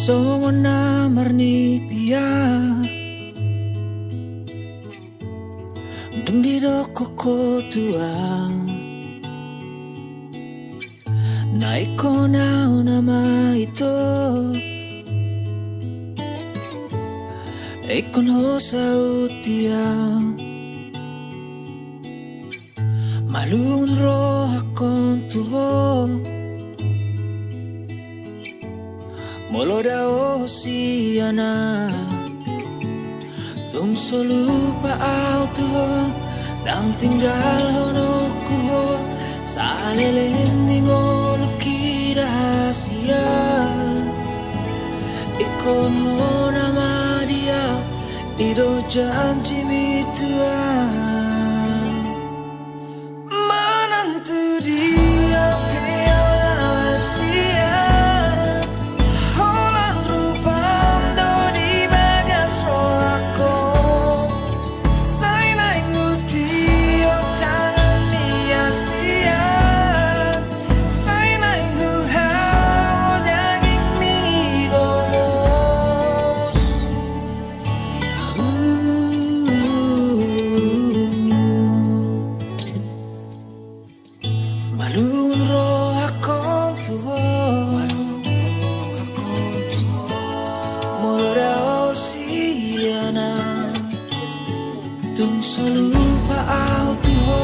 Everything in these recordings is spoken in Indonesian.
songon na marni pia dum di do koko tua naiko na nama ito ikon ho sa utia malun ro hakon tuho molo da osiana tung solupa au tuho dang tinggal hono kuho sa leleng ngoluki rahasia ikon ho nama dia ido janji mitua manantu dia rahasia holang rupam do di bagas roako sai na nguti o tangan sia sai na nguhau daging migos malun ro akon tuho mora osiana tung solupa au tuho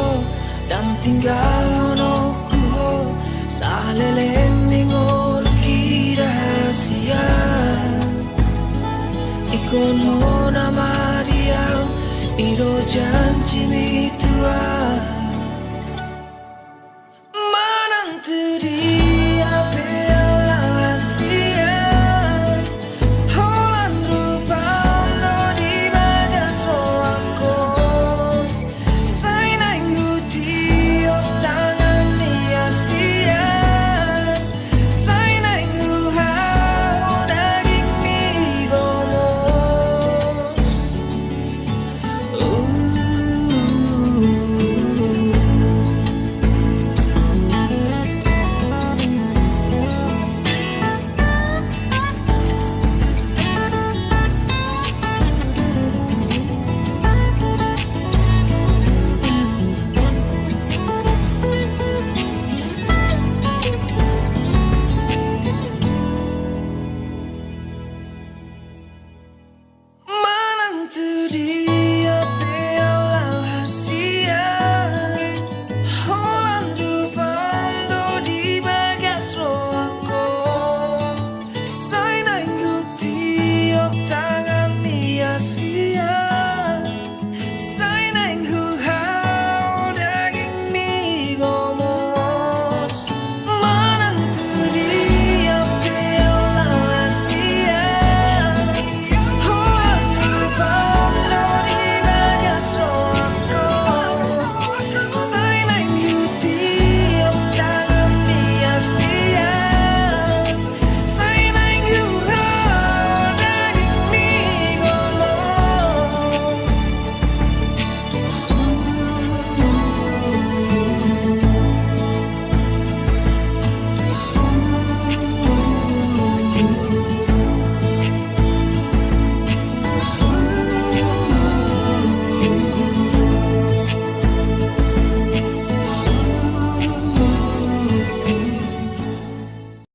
dan tinggal hono kuho sa leleng ningol rahasia ikon ho nama dia iro janji mit